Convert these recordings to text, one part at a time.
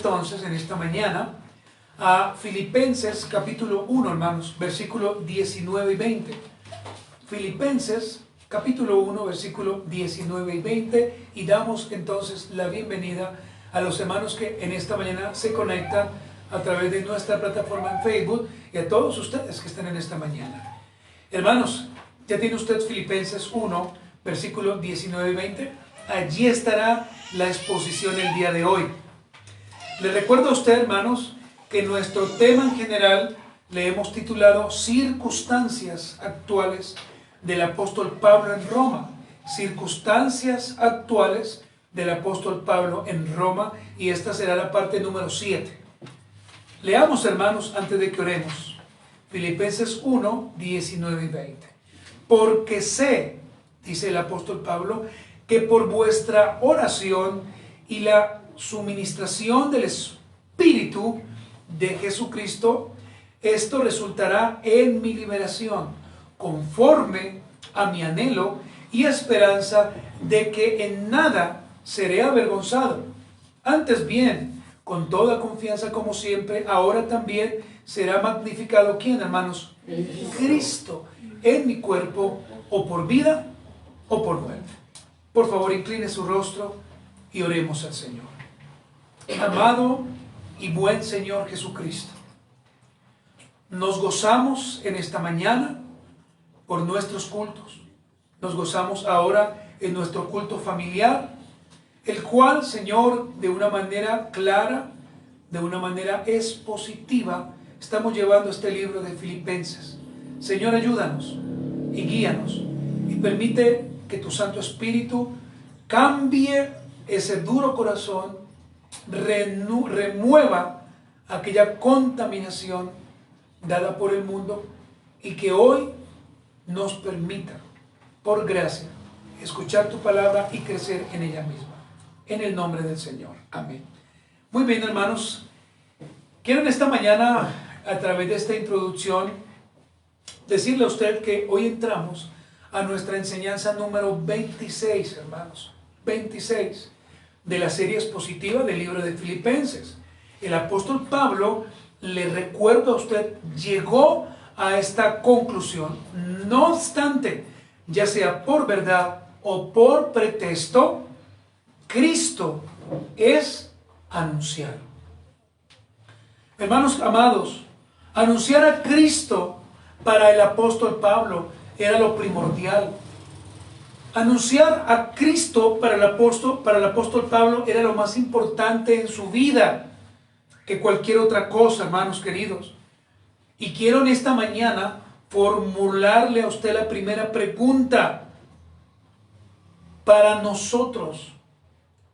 entonces en esta mañana a Filipenses capítulo 1, hermanos, versículo 19 y 20. Filipenses capítulo 1, versículo 19 y 20, y damos entonces la bienvenida a los hermanos que en esta mañana se conectan a través de nuestra plataforma en Facebook y a todos ustedes que están en esta mañana. Hermanos, ¿ya tiene usted Filipenses 1, versículo 19 y 20? Allí estará la exposición el día de hoy. Le recuerdo a usted, hermanos, que nuestro tema en general le hemos titulado Circunstancias actuales del apóstol Pablo en Roma. Circunstancias actuales del apóstol Pablo en Roma, y esta será la parte número 7. Leamos, hermanos, antes de que oremos. Filipenses 1, 19 y 20. Porque sé, dice el apóstol Pablo, que por vuestra oración y la suministración del Espíritu de Jesucristo, esto resultará en mi liberación, conforme a mi anhelo y esperanza de que en nada seré avergonzado. Antes bien, con toda confianza como siempre, ahora también será magnificado, ¿quién, hermanos? Cristo en mi cuerpo, o por vida o por muerte. Por favor, incline su rostro y oremos al Señor. Amado y buen Señor Jesucristo, nos gozamos en esta mañana por nuestros cultos. Nos gozamos ahora en nuestro culto familiar, el cual, Señor, de una manera clara, de una manera expositiva, estamos llevando este libro de Filipenses. Señor, ayúdanos y guíanos y permite que tu Santo Espíritu cambie ese duro corazón, remueva aquella contaminación dada por el mundo, y que hoy nos permita, por gracia, escuchar tu palabra y crecer en ella misma. En el nombre del Señor. Amén. Muy bien, hermanos. Quiero en esta mañana, a través de esta introducción, decirle a usted que hoy entramos a nuestra enseñanza número 26, hermanos. 26 de la serie expositiva del libro de Filipenses. El apóstol Pablo, le recuerdo a usted, llegó a esta conclusión. No obstante, ya sea por verdad o por pretexto, Cristo es anunciado. Hermanos amados, anunciar a Cristo para el apóstol Pablo era lo primordial. Anunciar a Cristo para el apóstol Pablo era lo más importante en su vida que cualquier otra cosa, hermanos queridos. Y quiero en esta mañana formularle a usted la primera pregunta. Para nosotros,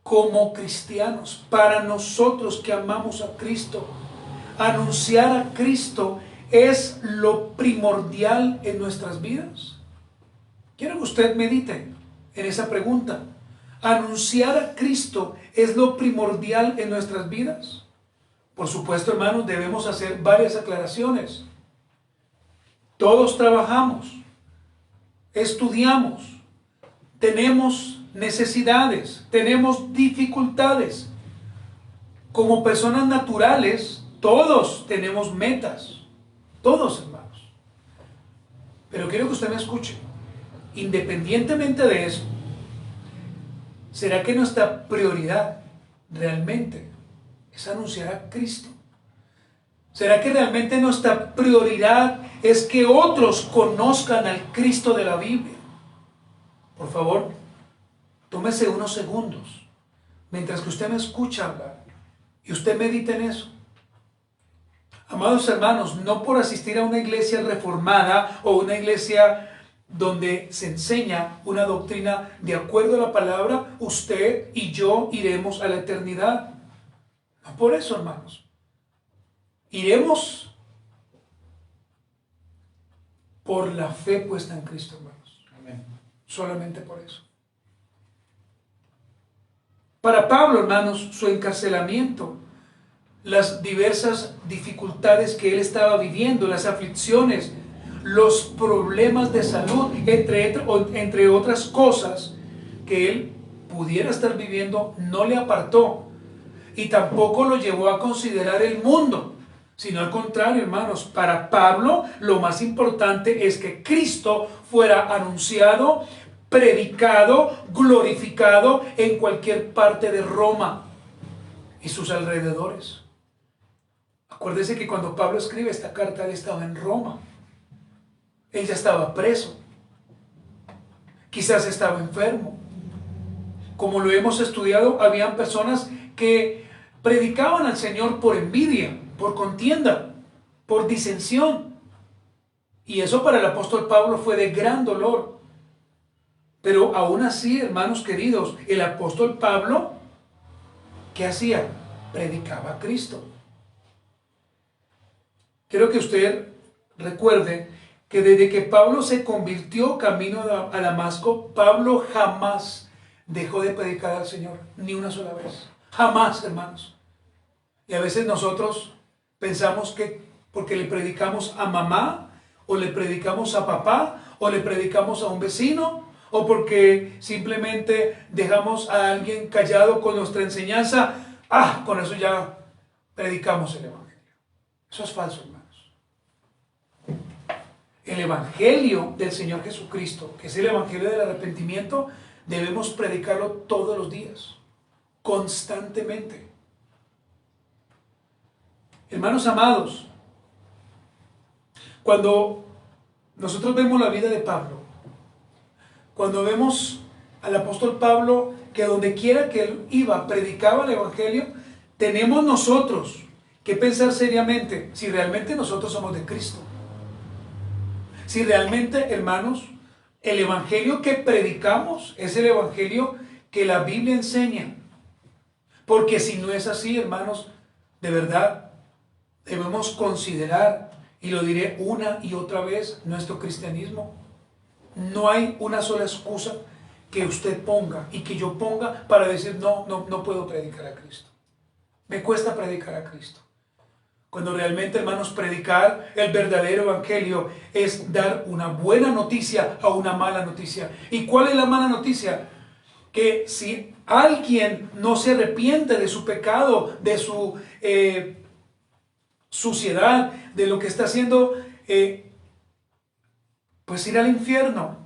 como cristianos, para nosotros que amamos a Cristo, anunciar a Cristo es lo primordial en nuestras vidas. Quiero que usted medite en esa pregunta. ¿Anunciar a Cristo es lo primordial en nuestras vidas? Por supuesto, hermanos, debemos hacer varias aclaraciones. Todos trabajamos, estudiamos, tenemos necesidades, tenemos dificultades. Como personas naturales, todos tenemos metas. Todos, hermanos. Pero quiero que usted me escuche. Independientemente de eso, ¿será que nuestra prioridad realmente es anunciar a Cristo? ¿Será que realmente nuestra prioridad es que otros conozcan al Cristo de la Biblia? Por favor, tómese unos segundos mientras que usted me escucha hablar y usted medita en eso. Amados hermanos, no por asistir a una iglesia reformada o una iglesia donde se enseña una doctrina de acuerdo a la palabra, usted y yo iremos a la eternidad. No por eso, hermanos. Iremos por la fe puesta en Cristo, hermanos. Amén. Solamente por eso. Para Pablo, hermanos, su encarcelamiento, las diversas dificultades que él estaba viviendo, las aflicciones, los problemas de salud, entre otras cosas que él pudiera estar viviendo, no le apartó y tampoco lo llevó a considerar el mundo, sino al contrario, hermanos. Para Pablo lo más importante es que Cristo fuera anunciado, predicado, glorificado en cualquier parte de Roma y sus alrededores. Acuérdese que cuando Pablo escribe esta carta, él estaba en Roma. Él ya estaba preso. Quizás estaba enfermo. Como lo hemos estudiado, habían personas que predicaban al Señor por envidia, por contienda, por disensión. Y eso para el apóstol Pablo fue de gran dolor. Pero aún así, hermanos queridos, el apóstol Pablo, ¿qué hacía? Predicaba a Cristo. Quiero que usted recuerde que desde que Pablo se convirtió camino a Damasco, Pablo jamás dejó de predicar al Señor, ni una sola vez. Jamás, hermanos. Y a veces nosotros pensamos que porque le predicamos a mamá, o le predicamos a papá, o le predicamos a un vecino, o porque simplemente dejamos a alguien callado con nuestra enseñanza, con eso ya predicamos el Evangelio. Eso es falso, hermanos. El Evangelio del Señor Jesucristo, que es el Evangelio del arrepentimiento, debemos predicarlo todos los días, constantemente. Hermanos amados, cuando nosotros vemos la vida de Pablo, cuando vemos al apóstol Pablo, que donde quiera que él iba, predicaba el Evangelio, tenemos nosotros que pensar seriamente si realmente nosotros somos de Cristo. Si realmente, hermanos, el Evangelio que predicamos es el Evangelio que la Biblia enseña. Porque si no es así, hermanos, de verdad, debemos considerar, y lo diré una y otra vez, nuestro cristianismo. No hay una sola excusa que usted ponga y que yo ponga para decir, no puedo predicar a Cristo. Me cuesta predicar a Cristo. Cuando realmente, hermanos, predicar el verdadero evangelio es dar una buena noticia a una mala noticia. ¿Y cuál es la mala noticia? Que si alguien no se arrepiente de su pecado, de su suciedad, de lo que está haciendo, pues irá al infierno.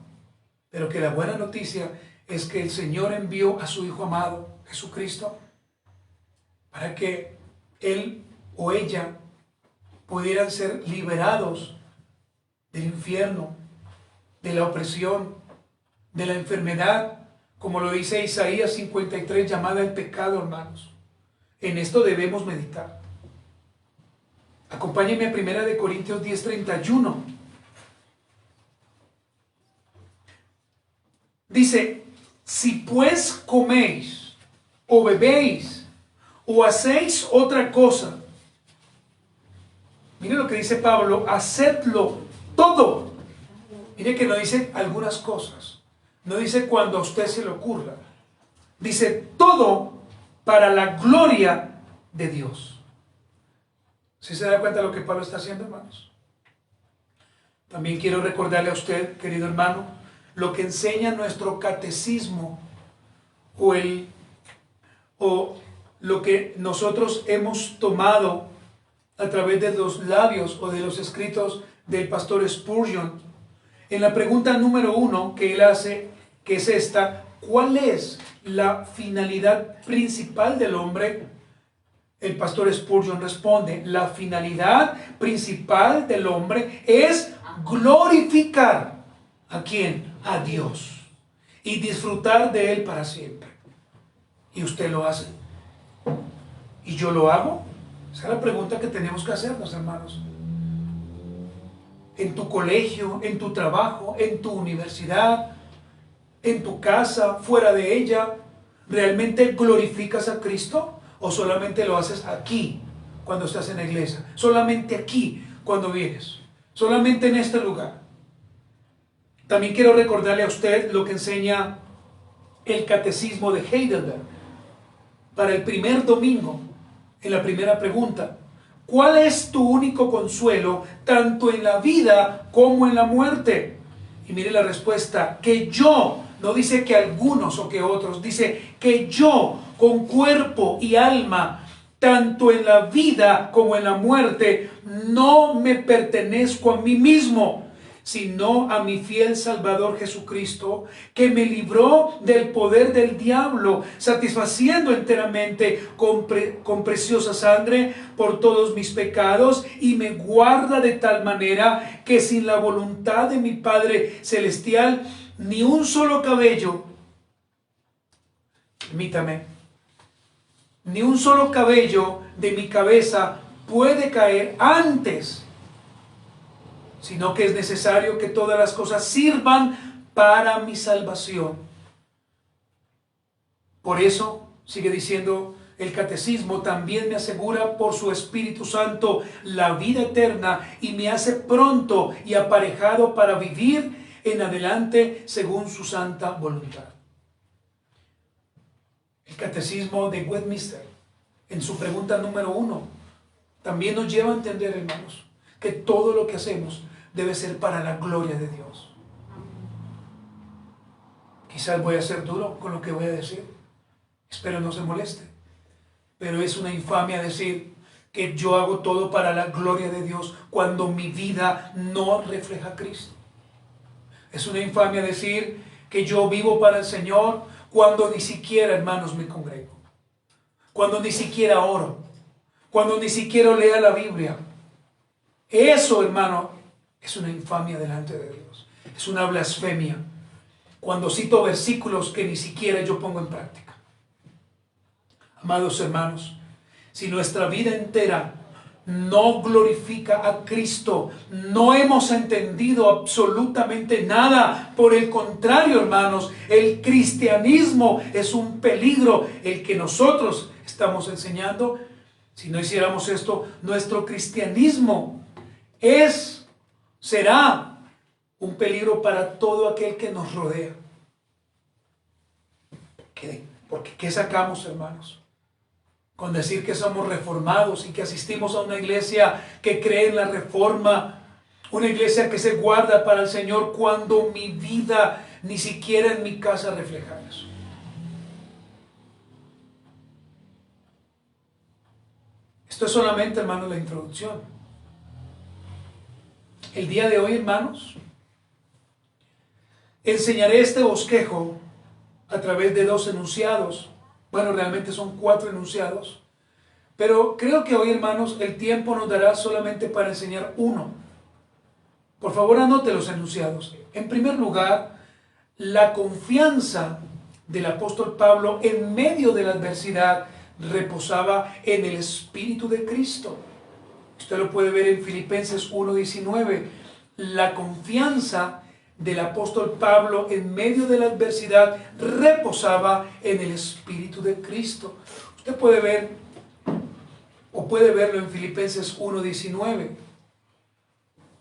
Pero que la buena noticia es que el Señor envió a su Hijo amado, Jesucristo, para que Él o ella pudieran ser liberados del infierno, de la opresión, de la enfermedad, como lo dice Isaías 53, llamada el pecado, hermanos. En esto debemos meditar. Acompáñenme a 1 Corintios 10:31. Dice, si pues coméis o bebéis o hacéis otra cosa, mire lo que dice Pablo, hacedlo todo. Mire que no dice algunas cosas, no dice cuando a usted se le ocurra, dice todo para la gloria de Dios. ¿Sí se da cuenta de lo que Pablo está haciendo, hermanos? También quiero recordarle a usted, querido hermano, lo que enseña nuestro catecismo o lo que nosotros hemos tomado a través de los labios o de los escritos del pastor Spurgeon. En la pregunta número 1 que él hace, que es esta, ¿cuál es la finalidad principal del hombre? El pastor Spurgeon responde, la finalidad principal del hombre es glorificar ¿a quién? A Dios, y disfrutar de Él para siempre. ¿Y usted lo hace? ¿Y yo lo hago? Esa es la pregunta que tenemos que hacernos, hermanos. En tu colegio, en tu trabajo, en tu universidad, en tu casa, fuera de ella, ¿realmente glorificas a Cristo? ¿O solamente lo haces aquí, cuando estás en la iglesia? Solamente aquí, cuando vienes. Solamente en este lugar. También quiero recordarle a usted lo que enseña el catecismo de Heidelberg. Para el primer domingo, en la primera pregunta, ¿cuál es tu único consuelo, tanto en la vida como en la muerte? Y mire la respuesta, que yo No dice que algunos o que otros, dice que yo con cuerpo y alma, tanto en la vida como en la muerte, no me pertenezco a mí mismo, sino a mi fiel Salvador Jesucristo, que me libró del poder del diablo, satisfaciendo enteramente con preciosa sangre por todos mis pecados, y me guarda de tal manera que sin la voluntad de mi Padre Celestial, ni un solo cabello, permítame, ni un solo cabello de mi cabeza puede caer antes, sino que es necesario que todas las cosas sirvan para mi salvación. Por eso, sigue diciendo el catecismo, también me asegura por su Espíritu Santo la vida eterna y me hace pronto y aparejado para vivir en adelante según su santa voluntad. El catecismo de Westminster, en su pregunta número 1, también nos lleva a entender, hermanos, que todo lo que hacemos debe ser para la gloria de Dios. Quizás voy a ser duro con lo que voy a decir, espero no se moleste, pero es una infamia decir que yo hago todo para la gloria de Dios cuando mi vida no refleja a Cristo. Es una infamia decir que yo vivo para el Señor cuando ni siquiera, hermanos, me congrego, cuando ni siquiera oro, cuando ni siquiera lea la Biblia. Eso, hermano, es una infamia delante de Dios. Es una blasfemia cuando cito versículos que ni siquiera yo pongo en práctica. Amados hermanos, si nuestra vida entera no glorifica a Cristo, no hemos entendido absolutamente nada. Por el contrario, hermanos, el cristianismo es un peligro el que nosotros estamos enseñando. Si no hiciéramos esto, nuestro cristianismo será un peligro para todo aquel que nos rodea. Porque ¿qué sacamos, hermanos? Con decir que somos reformados y que asistimos a una iglesia que cree en la reforma, una iglesia que se guarda para el Señor, cuando mi vida ni siquiera en mi casa refleja eso. Esto es solamente, hermanos, la introducción. El día de hoy, hermanos, enseñaré este bosquejo a través de 2 enunciados. Bueno, realmente son 4 enunciados, pero creo que hoy, hermanos, el tiempo nos dará solamente para enseñar uno. Por favor, anote los enunciados. En primer lugar, la confianza del apóstol Pablo en medio de la adversidad reposaba en el Espíritu de Cristo. Usted lo puede ver en Filipenses 1:19. La confianza del apóstol Pablo en medio de la adversidad reposaba en el Espíritu de Cristo. Usted puede ver, o puede verlo en Filipenses 1:19.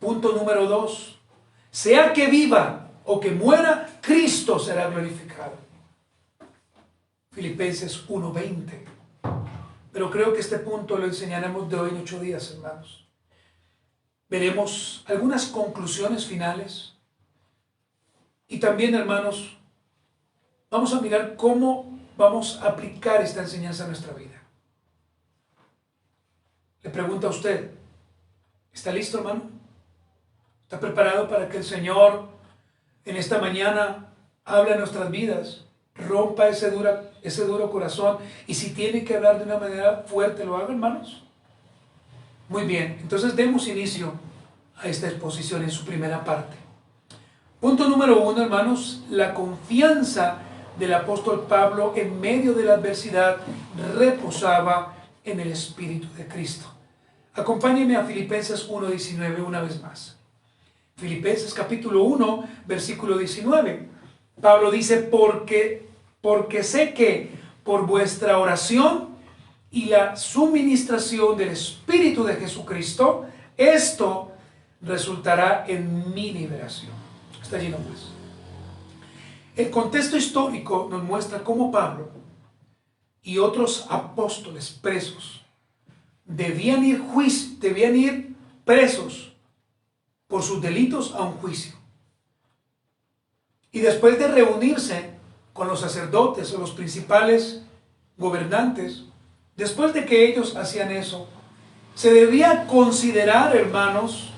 Punto número 2. Sea que viva o que muera, Cristo será glorificado. Filipenses 1:20. Pero creo que este punto lo enseñaremos de hoy en 8 días, hermanos. Veremos algunas conclusiones finales. Y también, hermanos, vamos a mirar cómo vamos a aplicar esta enseñanza a nuestra vida. Le pregunto a usted, ¿está listo, hermano? ¿Está preparado para que el Señor en esta mañana hable a nuestras vidas? Rompa ese duro corazón, y si tiene que hablar de una manera fuerte, lo haga, hermanos. Muy bien, entonces demos inicio a esta exposición en su primera parte. Punto número 1, hermanos, la confianza del apóstol Pablo en medio de la adversidad reposaba en el Espíritu de Cristo. Acompáñenme a Filipenses 1:19 una vez más. Filipenses capítulo 1, versículo 19. Pablo dice, porque sé que por vuestra oración y la suministración del Espíritu de Jesucristo, esto resultará en mi liberación. Está allí nomás. El contexto histórico nos muestra cómo Pablo y otros apóstoles presos debían ir presos por sus delitos a un juicio. Y después de reunirse con los sacerdotes o los principales gobernantes, después de que ellos hacían eso, se debía considerar, hermanos,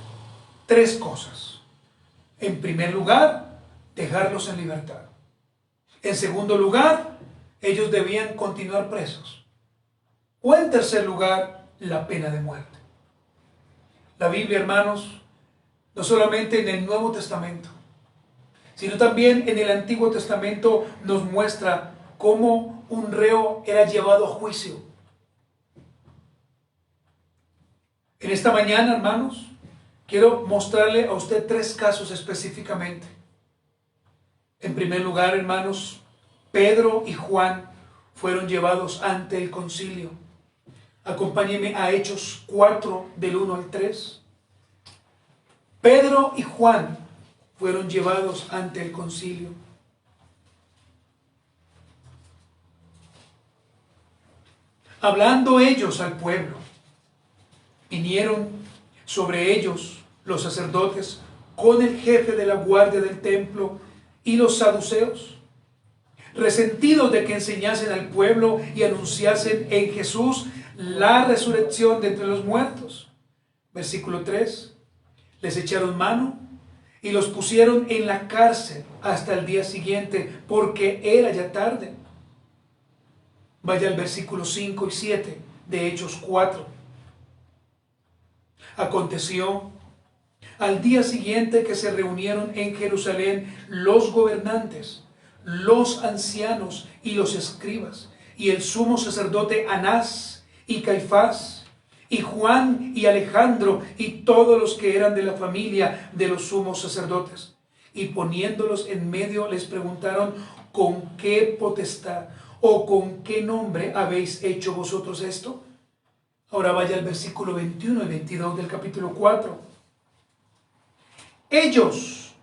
tres cosas. En primer lugar, dejarlos en libertad. En segundo lugar, ellos debían continuar presos. O en tercer lugar, la pena de muerte. La Biblia, hermanos, no solamente en el Nuevo Testamento, sino también en el Antiguo Testamento nos muestra cómo un reo era llevado a juicio. En esta mañana, hermanos, quiero mostrarle a usted tres casos específicamente. En primer lugar, hermanos, Pedro y Juan fueron llevados ante el concilio. Acompáñenme a Hechos 4, del 1 al 3. Pedro y Juan fueron llevados ante el concilio. Hablando ellos al pueblo, vinieron sobre ellos los sacerdotes con el jefe de la guardia del templo y los saduceos, resentidos de que enseñasen al pueblo y anunciasen en Jesús la resurrección de entre los muertos. Versículo 3. Les echaron mano y los pusieron en la cárcel hasta el día siguiente, porque era ya tarde. Vaya al versículo 5 y 7 de Hechos 4. Aconteció al día siguiente que se reunieron en Jerusalén los gobernantes, los ancianos y los escribas, y el sumo sacerdote Anás y Caifás, y Juan y Alejandro, y todos los que eran de la familia de los sumos sacerdotes. Y poniéndolos en medio les preguntaron: ¿con qué potestad o con qué nombre habéis hecho vosotros esto? Ahora vaya al versículo 21 y 22 del capítulo 4. Ellos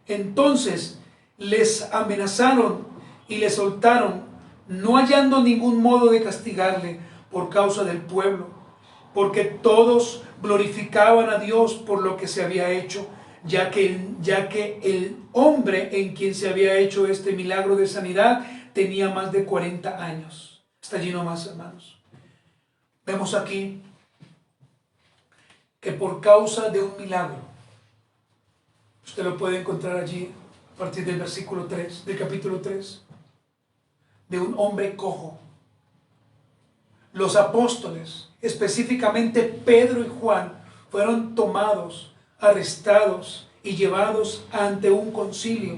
entonces les amenazaron y les soltaron, no hallando ningún modo de castigarle por causa del pueblo, porque todos glorificaban a Dios por lo que se había hecho, ya que el hombre en quien se había hecho este milagro de sanidad tenía más de 40 años. Está allí nomás, hermanos. Vemos aquí que por causa de un milagro, usted lo puede encontrar allí a partir del versículo 3, del capítulo 3, de un hombre cojo. Los apóstoles, específicamente Pedro y Juan, fueron tomados, arrestados y llevados ante un concilio,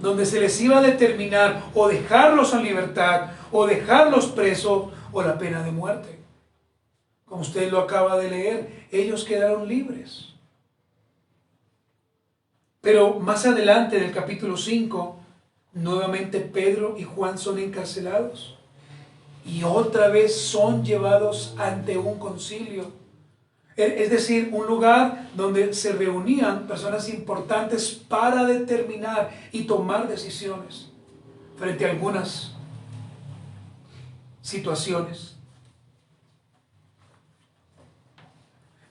donde se les iba a determinar o dejarlos en libertad, o dejarlos presos, o la pena de muerte. Como usted lo acaba de leer, ellos quedaron libres. Pero más adelante, en el capítulo 5, nuevamente Pedro y Juan son encarcelados. Y otra vez son llevados ante un concilio. Es decir, un lugar donde se reunían personas importantes para determinar y tomar decisiones frente a algunas situaciones.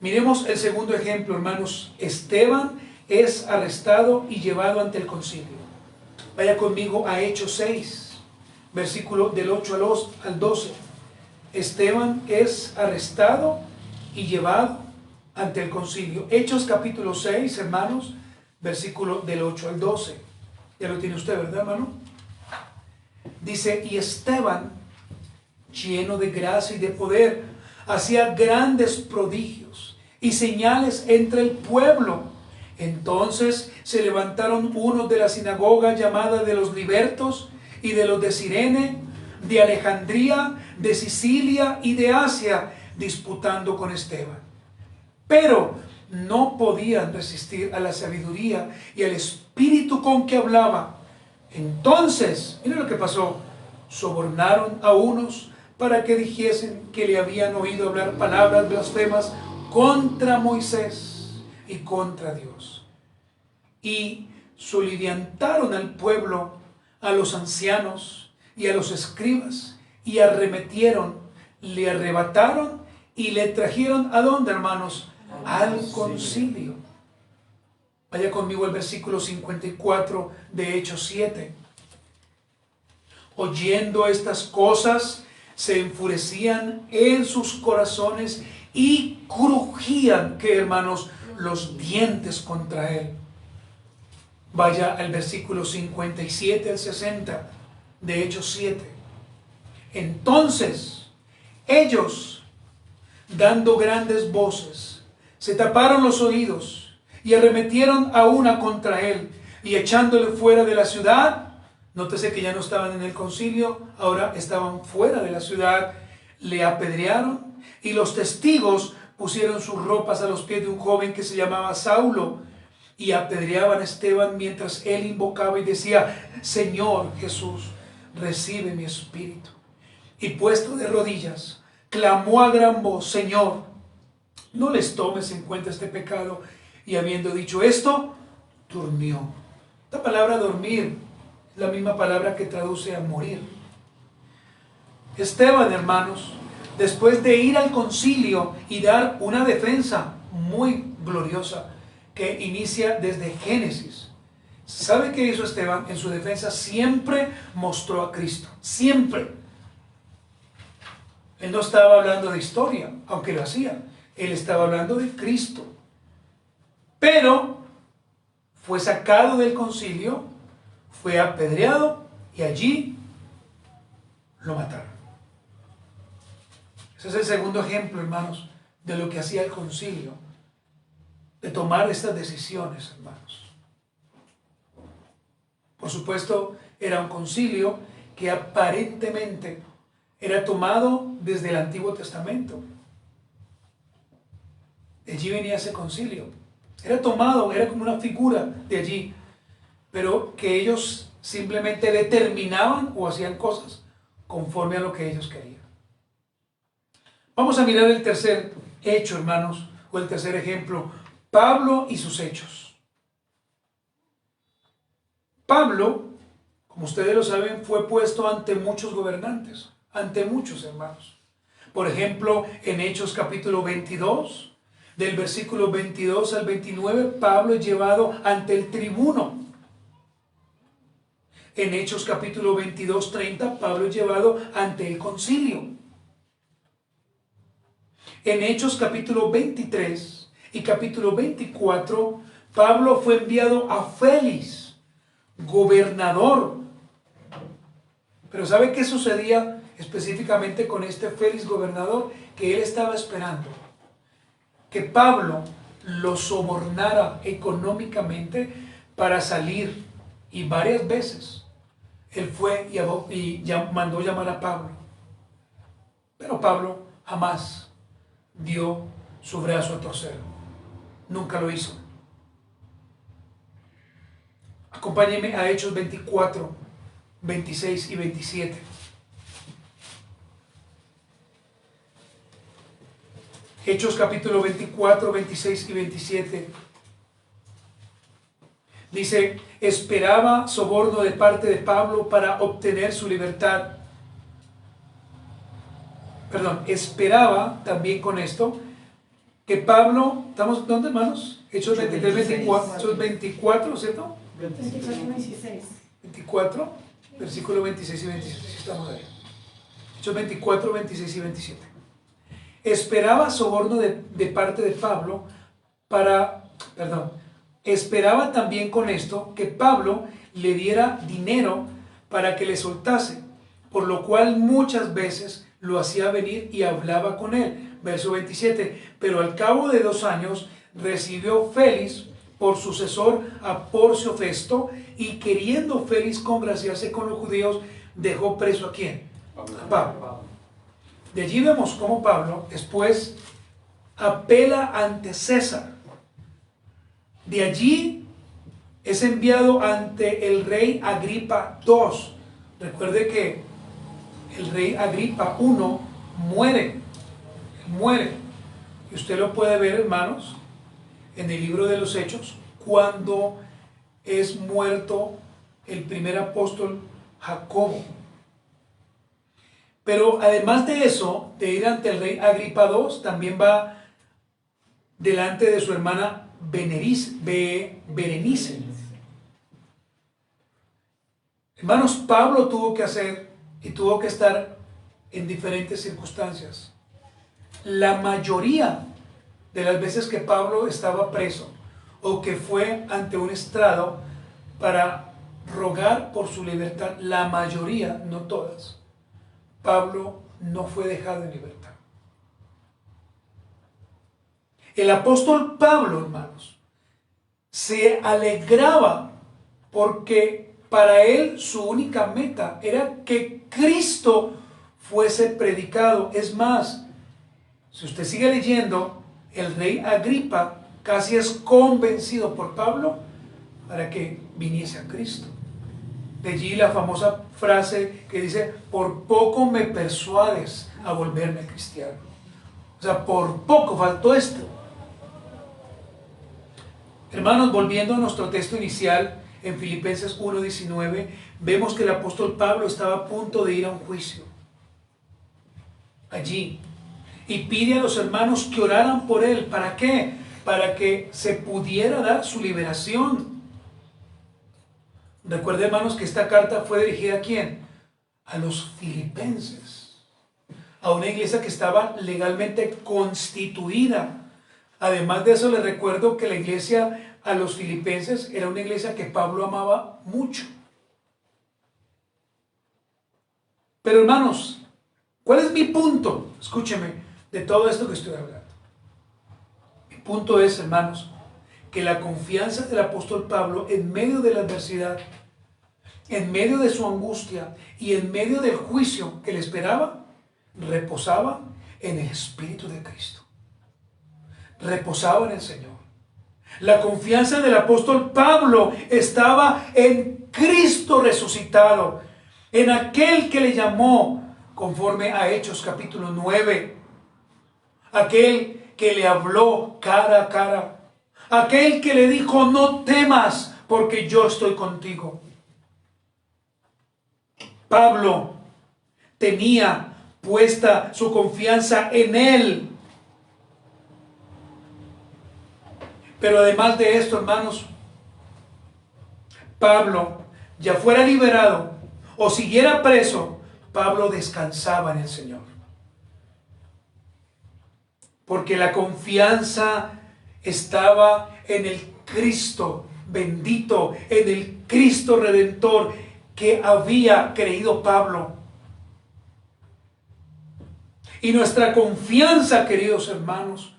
Miremos el segundo ejemplo, hermanos. Esteban es arrestado y llevado ante el concilio. Vaya conmigo a Hechos 6. Versículo del 8 al 12. Esteban es arrestado y llevado ante el concilio. Hechos capítulo 6, hermanos, versículo del 8 al 12. Ya lo tiene usted, ¿verdad, hermano? Dice: y Esteban, lleno de gracia y de poder, hacía grandes prodigios y señales entre el pueblo. Entonces se levantaron unos de la sinagoga llamada de los libertos, y de los de Cirene, de Alejandría, de Sicilia y de Asia, disputando con Esteban. Pero no podían resistir a la sabiduría y al espíritu con que hablaba. Entonces, miren lo que pasó: sobornaron a unos para que dijesen que le habían oído hablar palabras blasfemas contra Moisés y contra Dios. Y soliviantaron al pueblo, a los ancianos y a los escribas, y arremetieron, le arrebataron y le trajeron ¿a dónde, hermanos? Al concilio. Vaya conmigo al versículo 54 de Hechos 7. Oyendo estas cosas, se enfurecían en sus corazones y crujían, ¿qué, hermanos? Los dientes contra él. Vaya al versículo 57 al 60 de Hechos 7. Entonces, ellos, dando grandes voces, se taparon los oídos y arremetieron a una contra él, y echándole fuera de la ciudad, nótese que ya no estaban en el concilio, ahora estaban fuera de la ciudad, le apedrearon, y los testigos pusieron sus ropas a los pies de un joven que se llamaba Saulo, y apedreaban a Esteban mientras él invocaba y decía: Señor Jesús, recibe mi espíritu. Y puesto de rodillas, clamó a gran voz: Señor, no les tomes en cuenta este pecado. Y habiendo dicho esto, durmió. Esta palabra dormir es la misma palabra que traduce a morir. Esteban, hermanos, después de ir al concilio y dar una defensa muy gloriosa que inicia desde Génesis, ¿sabe qué hizo Esteban? En su defensa siempre mostró a Cristo, siempre. Él no estaba hablando de historia, aunque lo hacía. Él estaba hablando de Cristo. Pero fue sacado del concilio, fue apedreado y allí lo mataron. Ese es el segundo ejemplo, hermanos, de lo que hacía el concilio, de tomar estas decisiones, hermanos. Por supuesto, era un concilio que aparentemente era tomado desde el Antiguo Testamento. De allí venía ese concilio. Era tomado, era como una figura de allí, pero que ellos simplemente determinaban o hacían cosas conforme a lo que ellos querían. Vamos a mirar el tercer hecho, hermanos, o el tercer ejemplo: Pablo y sus hechos. Pablo, como ustedes lo saben, fue puesto ante muchos gobernantes, ante muchos hermanos. Por ejemplo, en Hechos capítulo 22, del versículo 22 al 29, Pablo es llevado ante el tribuno. En Hechos capítulo 22, 30, Pablo es llevado ante el concilio. En Hechos capítulo 23 y capítulo 24, Pablo fue enviado a Félix, gobernador. Pero ¿sabe qué sucedía específicamente con este Félix gobernador? Que él estaba esperando que Pablo lo sobornara económicamente para salir, y varias veces él fue y mandó llamar a Pablo, pero Pablo jamás dio su brazo a torcer, nunca lo hizo. Acompáñenme a Hechos 24, 26 y 27. Hechos capítulo 24, 26 y 27. Dice: esperaba soborno de parte de Pablo para obtener su libertad. Perdón, esperaba también con esto que Pablo, ¿estamos dónde, hermanos? Hechos 23, 24, Hechos 24, ¿cierto? 24, 26. 24, versículo 26 y 27. Estamos ahí. Hechos 24, 26 y 27. Esperaba soborno de parte de Pablo esperaba también con esto que Pablo le diera dinero para que le soltase, por lo cual muchas veces lo hacía venir y hablaba con él. Verso 27, pero al cabo de 2 años recibió Félix por sucesor a Porcio Festo, y queriendo Félix congraciarse con los judíos, dejó preso ¿a quién? A Pablo. De allí vemos cómo Pablo después apela ante César. De allí es enviado ante el rey Agripa II. Recuerde que el rey Agripa I muere. Y usted lo puede ver, hermanos, en el libro de los Hechos, cuando es muerto el primer apóstol Jacobo. Pero además de eso, de ir ante el rey Agripa II, también va delante de su hermana Berenice. Hermanos, Pablo tuvo que hacer y tuvo que estar en diferentes circunstancias. La mayoría de las veces que Pablo estaba preso o que fue ante un estrado para rogar por su libertad, la mayoría, no todas, Pablo no fue dejado en libertad. El apóstol Pablo, hermanos, se alegraba porque para él su única meta era que Cristo fuese predicado. Es más, si usted sigue leyendo, el rey Agripa casi es convencido por Pablo para que viniese a Cristo. De allí la famosa frase que dice: por poco me persuades a volverme cristiano. O sea, por poco faltó esto. Hermanos, volviendo a nuestro texto inicial, en Filipenses 1:19, vemos que el apóstol Pablo estaba a punto de ir a un juicio. Allí. Y pide a los hermanos que oraran por él. ¿Para qué? Para que se pudiera dar su liberación. Recuerden, hermanos, que esta carta fue dirigida ¿a quién? A los filipenses. A una iglesia que estaba legalmente constituida. Además de eso, les recuerdo que la iglesia a los filipenses era una iglesia que Pablo amaba mucho. Pero hermanos, ¿cuál es mi punto? Escúcheme, de todo esto que estoy hablando. Mi punto es, hermanos, que la confianza del apóstol Pablo en medio de la adversidad, en medio de su angustia y en medio del juicio que le esperaba, reposaba en el Espíritu de Cristo. Reposaba en el Señor. La confianza del apóstol Pablo estaba en Cristo resucitado, en aquel que le llamó conforme a Hechos capítulo 9, aquel que le habló cara a cara, aquel que le dijo: no temas porque yo estoy contigo. Pablo tenía puesta su confianza en él. Pero además de esto, hermanos, Pablo, ya fuera liberado o siguiera preso, Pablo descansaba en el Señor. Porque la confianza estaba en el Cristo bendito, en el Cristo redentor que había creído Pablo. Y nuestra confianza, queridos hermanos,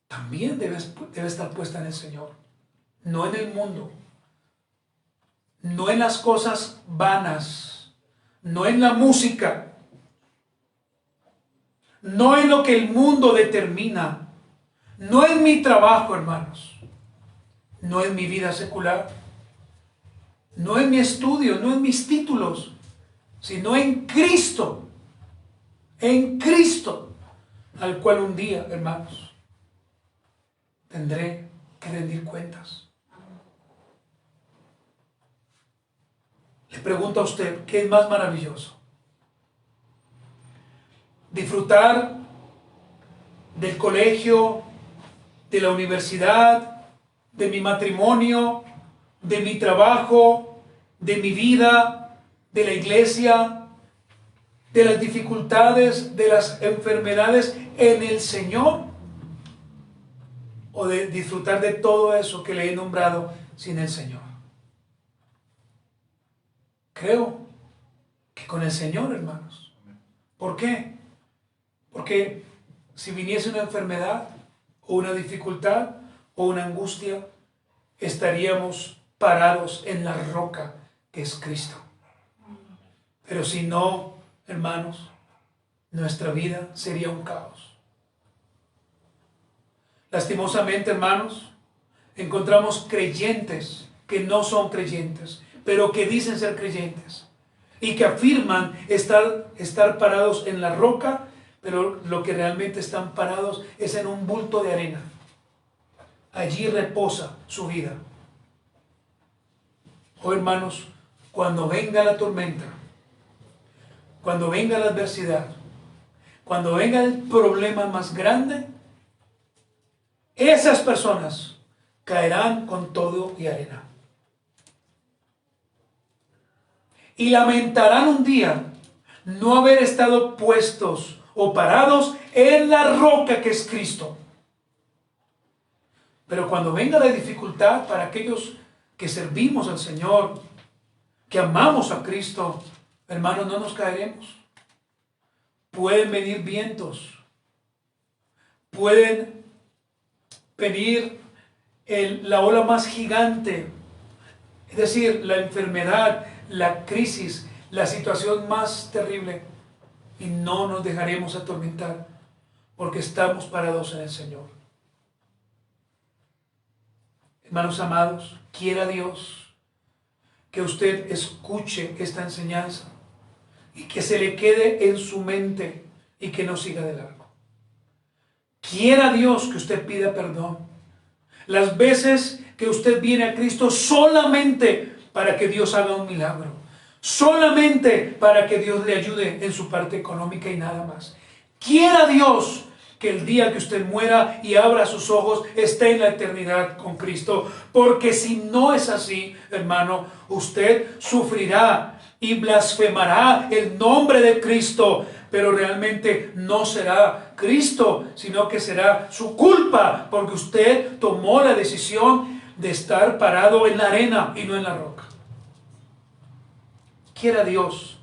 también debe estar puesta en el Señor, no en el mundo, no en las cosas vanas, no en la música, no en lo que el mundo determina, no en mi trabajo, hermanos, no en mi vida secular, no en mi estudio, no en mis títulos, sino en Cristo, al cual un día, hermanos, tendré que rendir cuentas. Le pregunto a usted, ¿qué es más maravilloso? ¿Disfrutar del colegio, de la universidad, de mi matrimonio, de mi trabajo, de mi vida, de la iglesia, de las dificultades, de las enfermedades en el Señor? ¿O de disfrutar de todo eso que le he nombrado sin el Señor? Creo que con el Señor, hermanos. ¿Por qué? Porque si viniese una enfermedad o una dificultad o una angustia, estaríamos parados en la roca que es Cristo. Pero si no, hermanos, nuestra vida sería un caos. Lastimosamente, hermanos, encontramos creyentes que no son creyentes, pero que dicen ser creyentes y que afirman estar parados en la roca, pero lo que realmente están parados es en un bulto de arena. Allí reposa su vida. Oh, hermanos, cuando venga la tormenta, cuando venga la adversidad, cuando venga el problema más grande, esas personas caerán con todo y arena. Y lamentarán un día no haber estado puestos o parados en la roca que es Cristo. Pero cuando venga la dificultad para aquellos que servimos al Señor, que amamos a Cristo, hermanos, no nos caeremos. Pueden venir vientos, pueden venir la ola más gigante, es decir, la enfermedad, la crisis, la situación más terrible, y no nos dejaremos atormentar porque estamos parados en el Señor. Hermanos amados, quiera Dios que usted escuche esta enseñanza y que se le quede en su mente y que no siga de largo. Quiera Dios que usted pida perdón las veces que usted viene a Cristo solamente para que Dios haga un milagro, solamente para que Dios le ayude en su parte económica y nada más. Quiera Dios que el día que usted muera y abra sus ojos esté en la eternidad con Cristo, porque si no es así, hermano, usted sufrirá y blasfemará el nombre de Cristo, pero realmente no será Cristo, sino que será su culpa, porque usted tomó la decisión de estar parado en la arena y no en la roca. Quiera Dios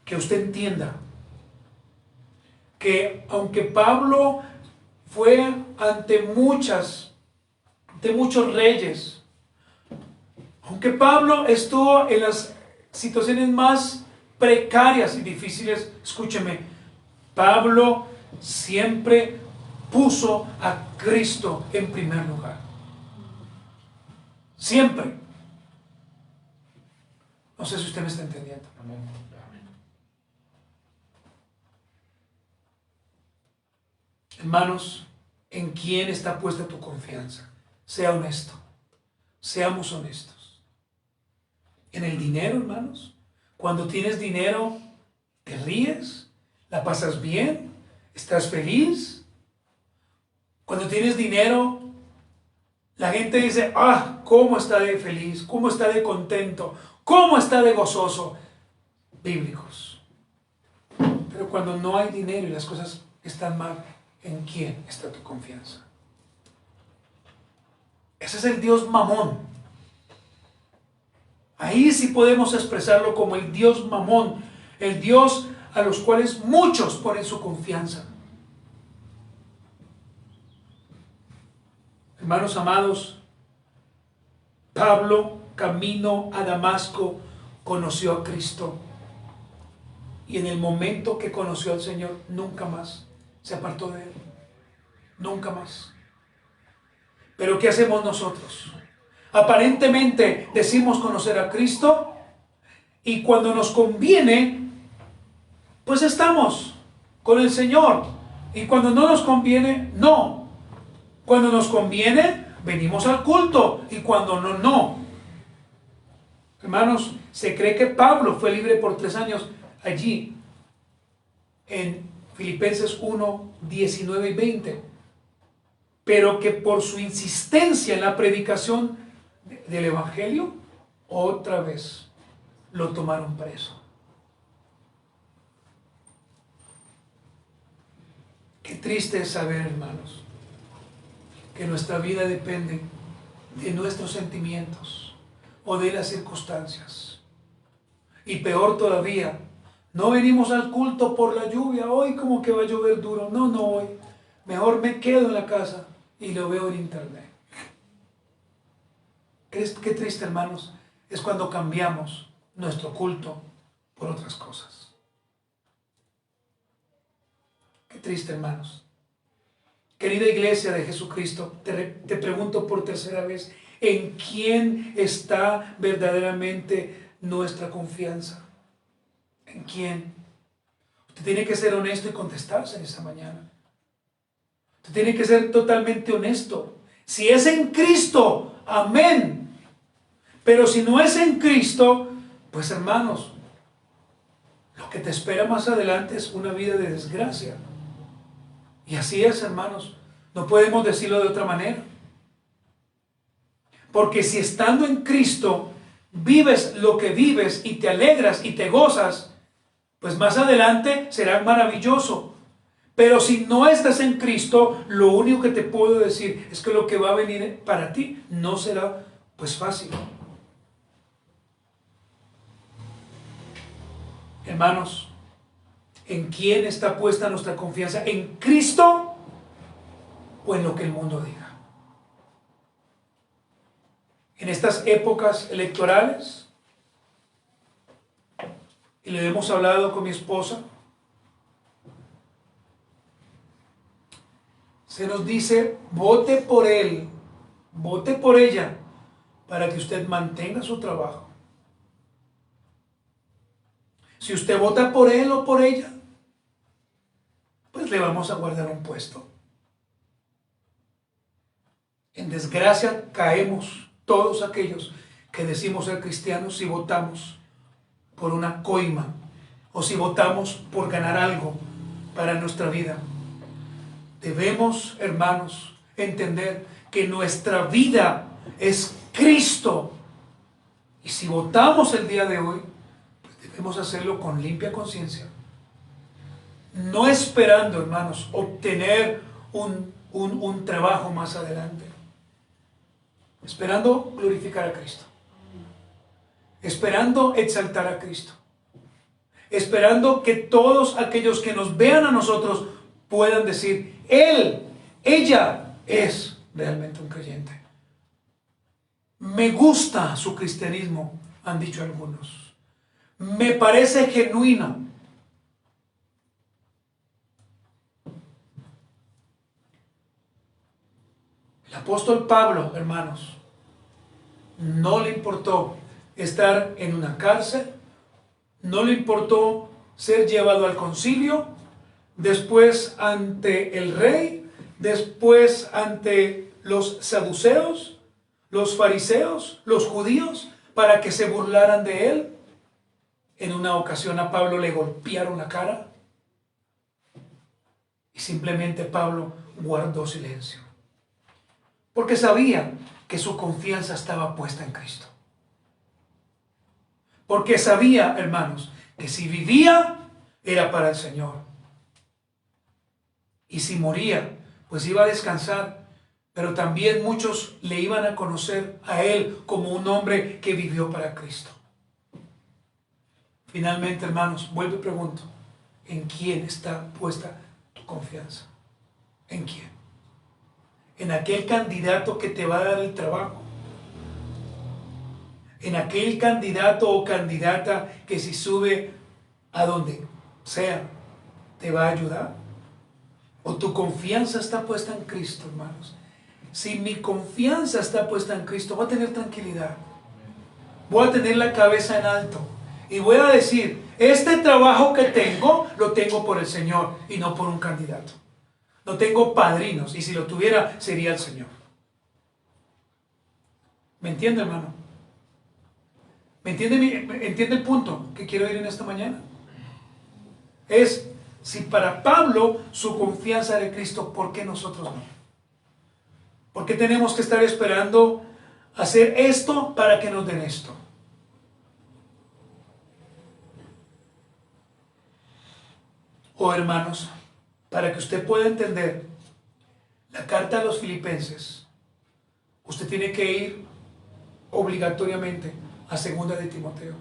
que usted entienda que aunque Pablo fue ante muchos reyes, aunque Pablo estuvo en las situaciones más precarias y difíciles, escúcheme, Pablo siempre puso a Cristo en primer lugar. Siempre. No sé si usted me está entendiendo. Amén. Hermanos, ¿en quién está puesta tu confianza? Sea honesto. Seamos honestos. ¿En el dinero, hermanos? Cuando tienes dinero, ¿te ríes? ¿La pasas bien? ¿Estás feliz? Cuando tienes dinero, la gente dice, ¿cómo está de feliz? ¿Cómo está de contento? ¿Cómo está de gozoso? Bíblicos. Pero cuando no hay dinero y las cosas están mal, ¿en quién está tu confianza? Ese es el Dios Mamón. Ahí sí podemos expresarlo como el Dios Mamón, el Dios a los cuales muchos ponen su confianza. Hermanos amados, Pablo, camino a Damasco, conoció a Cristo. Y en el momento que conoció al Señor, nunca más se apartó de él. Nunca más. Pero ¿qué hacemos nosotros? Aparentemente decimos conocer a Cristo y cuando nos conviene, pues estamos con el Señor. Y cuando no nos conviene, no. Cuando nos conviene, venimos al culto y cuando no, no. Hermanos, se cree que Pablo fue libre por 3 años allí en Filipenses 1, 19 y 20. Pero que por su insistencia en la predicación del Evangelio, otra vez lo tomaron preso. Qué triste es saber, hermanos, que nuestra vida depende de nuestros sentimientos o de las circunstancias. Y peor todavía, no venimos al culto por la lluvia, hoy como que va a llover duro, no voy, mejor me quedo en la casa y lo veo en internet. Qué triste, hermanos, es cuando cambiamos nuestro culto por otras cosas. Qué triste, hermanos. Querida iglesia de Jesucristo, te pregunto por tercera vez, ¿en quién está verdaderamente nuestra confianza? ¿En quién? Usted tiene que ser honesto y contestarse en esta mañana. Usted tiene que ser totalmente honesto. Si es en Cristo, amén. Pero si no es en Cristo, pues hermanos, lo que te espera más adelante es una vida de desgracia. Y así es, hermanos. No podemos decirlo de otra manera. Porque si estando en Cristo vives lo que vives y te alegras y te gozas, pues más adelante será maravilloso. Pero si no estás en Cristo, lo único que te puedo decir es que lo que va a venir para ti no será pues fácil. Hermanos, ¿en quién está puesta nuestra confianza? ¿En Cristo o en lo que el mundo diga? En estas épocas electorales, y le hemos hablado con mi esposa, se nos dice, vote por él, vote por ella, para que usted mantenga su trabajo. Si usted vota por él o por ella, pues le vamos a guardar un puesto. En desgracia caemos todos aquellos que decimos ser cristianos si votamos por una coima o si votamos por ganar algo para nuestra vida. Debemos, hermanos, entender que nuestra vida es Cristo. Y si votamos el día de hoy, pues debemos hacerlo con limpia conciencia. No esperando, hermanos, obtener un trabajo más adelante. Esperando glorificar a Cristo. Esperando exaltar a Cristo. Esperando que todos aquellos que nos vean a nosotros puedan decir, él, ella es realmente un creyente. Me gusta su cristianismo, han dicho algunos. Me parece genuino. El apóstol Pablo, hermanos, no le importó estar en una cárcel, no le importó ser llevado al concilio, después ante el rey, después ante los saduceos, los fariseos, los judíos, para que se burlaran de él. En una ocasión a Pablo le golpearon la cara y simplemente Pablo guardó silencio. Porque sabía que su confianza estaba puesta en Cristo. Porque sabía, hermanos, que si vivía era para el Señor. Y si moría, pues iba a descansar. Pero también muchos le iban a conocer a él como un hombre que vivió para Cristo. Finalmente, hermanos, vuelvo y pregunto, ¿en quién está puesta tu confianza? ¿En quién? ¿En aquel candidato que te va a dar el trabajo? ¿En aquel candidato o candidata que si sube a donde sea, te va a ayudar? ¿O tu confianza está puesta en Cristo, hermanos? Si mi confianza está puesta en Cristo, voy a tener tranquilidad. Voy a tener la cabeza en alto. Y voy a decir, este trabajo que tengo, lo tengo por el Señor y no por un candidato. No tengo padrinos, y si lo tuviera, sería el Señor. ¿Me entiende, hermano? ¿Me entiende el punto que quiero ir en esta mañana? Es, si para Pablo su confianza era en Cristo, ¿por qué nosotros no? ¿Por qué tenemos que estar esperando hacer esto para que nos den esto? Oh, hermanos, para que usted pueda entender la carta a los Filipenses, usted tiene que ir obligatoriamente a 2 de Timoteo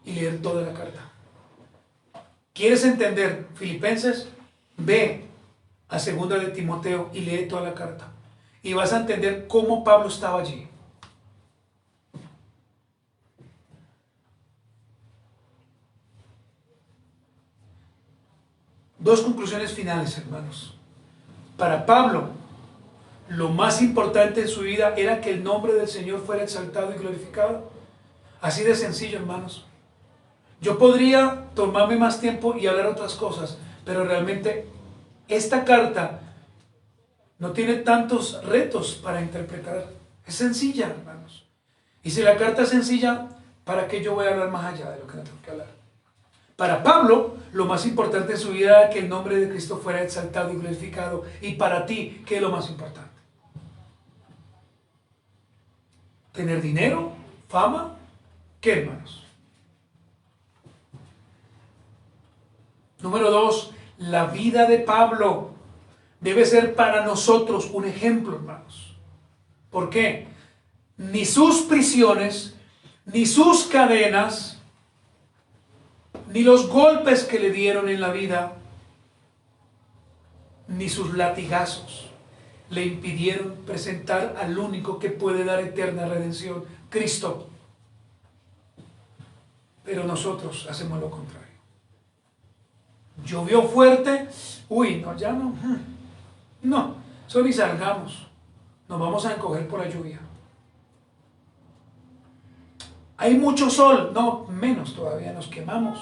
y leer toda la carta. ¿Quieres entender Filipenses? Ve a 2 de Timoteo y lee toda la carta. Y vas a entender cómo Pablo estaba allí. Dos conclusiones finales, hermanos. Para Pablo, lo más importante en su vida era que el nombre del Señor fuera exaltado y glorificado. Así de sencillo, hermanos. Yo podría tomarme más tiempo y hablar otras cosas, pero realmente esta carta no tiene tantos retos para interpretar. Es sencilla, hermanos. Y si la carta es sencilla, ¿para qué yo voy a hablar más allá de lo que no tengo que hablar? Para Pablo, lo más importante en su vida era que el nombre de Cristo fuera exaltado y glorificado. Y para ti, ¿qué es lo más importante? ¿Tener dinero? ¿Fama? ¿Qué, hermanos? Número 2, la vida de Pablo debe ser para nosotros un ejemplo, hermanos. ¿Por qué? Ni sus prisiones, ni sus cadenas, ni los golpes que le dieron en la vida, ni sus latigazos le impidieron presentar al único que puede dar eterna redención, Cristo. Pero nosotros hacemos lo contrario. Llovió fuerte, no, ya no. No, eso ni salgamos. Nos vamos a encoger por la lluvia. Hay mucho sol, no, menos todavía, nos quemamos.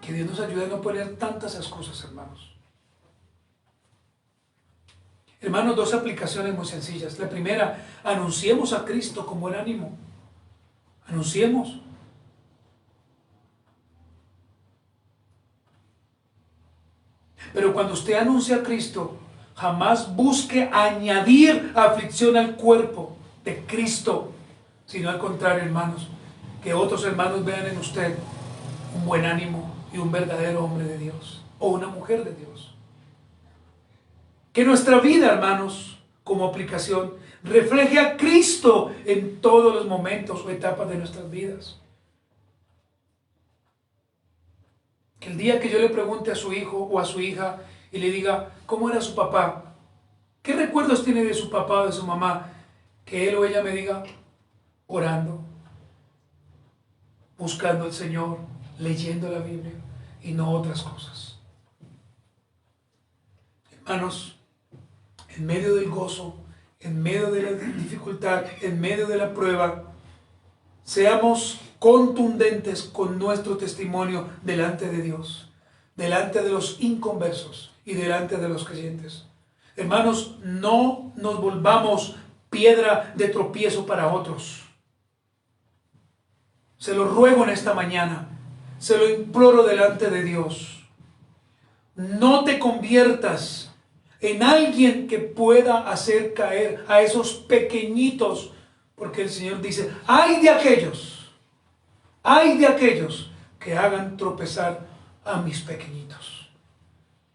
Que Dios nos ayude a no poner tantas excusas, hermanos. Hermanos, 2 aplicaciones muy sencillas. La primera, anunciemos a Cristo con buen ánimo. Anunciemos. Pero cuando usted anuncia a Cristo, jamás busque añadir aflicción al cuerpo de Cristo, sino al contrario, hermanos, que otros hermanos vean en usted un buen ánimo y un verdadero hombre de Dios o una mujer de Dios. Que nuestra vida, hermanos, como aplicación, refleje a Cristo en todos los momentos o etapas de nuestras vidas. Que el día que yo le pregunte a su hijo o a su hija y le diga, ¿cómo era su papá? ¿Qué recuerdos tiene de su papá o de su mamá? Que él o ella me diga, orando, buscando al Señor, leyendo la Biblia y no otras cosas. Hermanos, en medio del gozo, en medio de la dificultad, en medio de la prueba, seamos contundentes con nuestro testimonio delante de Dios, delante de los inconversos y delante de los creyentes. Hermanos, no nos volvamos piedra de tropiezo para otros. Se lo ruego en esta mañana, se lo imploro delante de Dios. No te conviertas en alguien que pueda hacer caer a esos pequeñitos, porque el Señor dice, ay de aquellos que hagan tropezar a mis pequeñitos.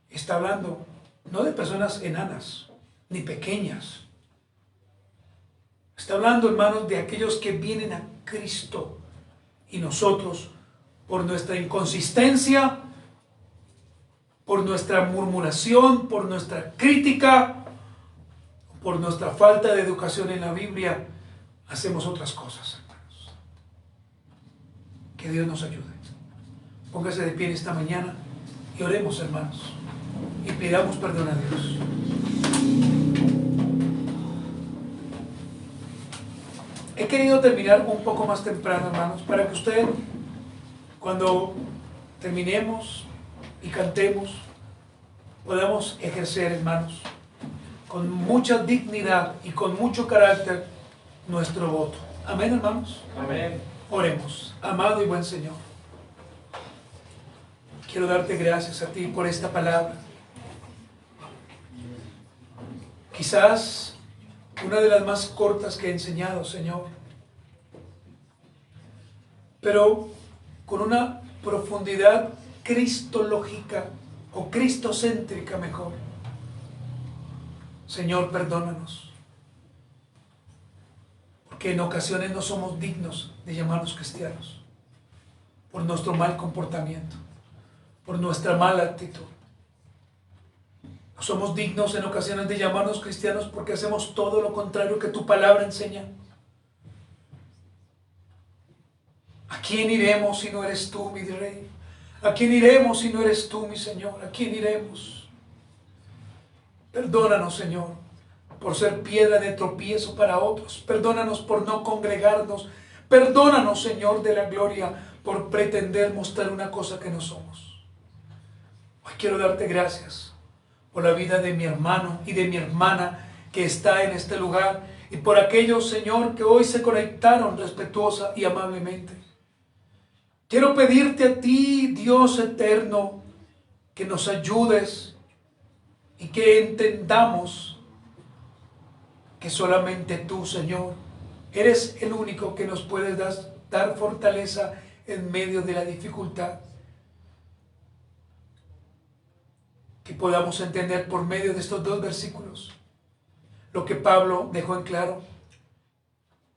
Está hablando no de personas enanas ni pequeñas. Está hablando, hermanos, de aquellos que vienen a Cristo y nosotros, por nuestra inconsistencia, por nuestra murmuración, por nuestra crítica, por nuestra falta de educación en la Biblia, hacemos otras cosas, hermanos. Que Dios nos ayude. Póngase de pie en esta mañana y oremos, hermanos, y pidamos perdón a Dios. He querido terminar un poco más temprano, hermanos, para que usted, cuando terminemos y cantemos, podamos ejercer, hermanos, con mucha dignidad y con mucho carácter nuestro voto. Amén, hermanos. Amén. Oremos. Amado y buen Señor, quiero darte gracias a ti por esta palabra. Quizás una de las más cortas que he enseñado, Señor, pero con una profundidad cristológica o cristocéntrica mejor. Señor, perdónanos, porque en ocasiones no somos dignos de llamarnos cristianos, por nuestro mal comportamiento, por nuestra mala actitud. No somos dignos en ocasiones de llamarnos cristianos porque hacemos todo lo contrario que tu palabra enseña. ¿A quién iremos si no eres tú, mi Rey? ¿A quién iremos si no eres tú, mi Señor? ¿A quién iremos? Perdónanos, Señor, por ser piedra de tropiezo para otros. Perdónanos por no congregarnos. Perdónanos, Señor de la gloria, por pretender mostrar una cosa que no somos. Hoy quiero darte gracias por la vida de mi hermano y de mi hermana que está en este lugar y por aquellos, Señor, que hoy se conectaron respetuosa y amablemente. Quiero pedirte a ti, Dios eterno, que nos ayudes y que entendamos que que solamente tú, Señor, eres el único que nos puedes dar fortaleza en medio de la dificultad. Que podamos entender por medio de estos dos versículos lo que Pablo dejó en claro.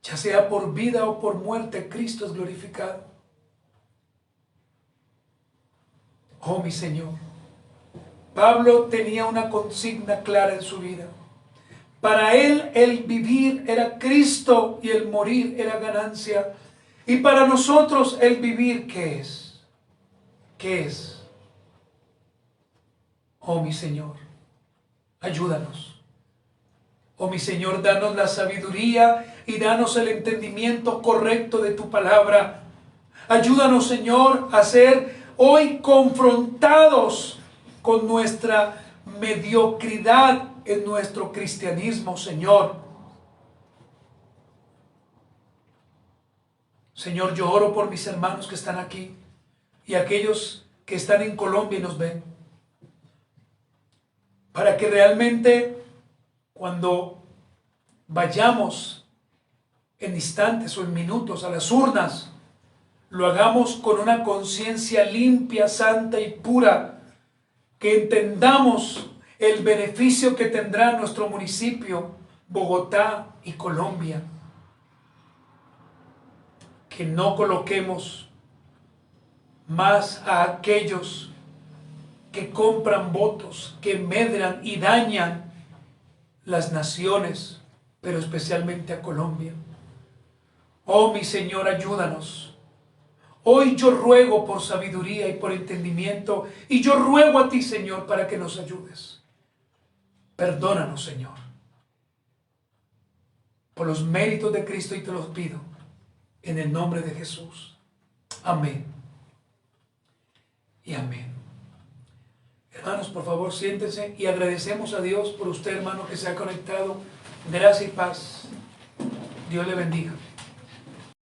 Ya sea por vida o por muerte, Cristo es glorificado. Oh, mi Señor. Pablo tenía una consigna clara en su vida. Para él el vivir era Cristo y el morir era ganancia. Y para nosotros el vivir, ¿qué es? ¿Qué es? Oh, mi Señor, ayúdanos. Oh, mi Señor, danos la sabiduría y danos el entendimiento correcto de tu palabra. Ayúdanos, Señor, a ser hoy confrontados con nuestra mediocridad en nuestro cristianismo, Señor. Señor, yo oro por mis hermanos que están aquí y aquellos que están en Colombia y nos ven, para que realmente cuando vayamos en instantes o en minutos a las urnas, lo hagamos con una conciencia limpia, santa y pura, que entendamos el beneficio que tendrá nuestro municipio, Bogotá y Colombia. Que no coloquemos más a aquellos que compran votos, que medran y dañan las naciones, pero especialmente a Colombia. Oh, mi Señor, ayúdanos. Hoy yo ruego por sabiduría y por entendimiento, y yo ruego a ti, Señor, para que nos ayudes. Perdónanos, Señor, por los méritos de Cristo, y te los pido en el nombre de Jesús. Amén y amén. Hermanos, por favor, siéntense y agradecemos a Dios por usted, hermano, que se ha conectado. Gracia y paz. Dios le bendiga.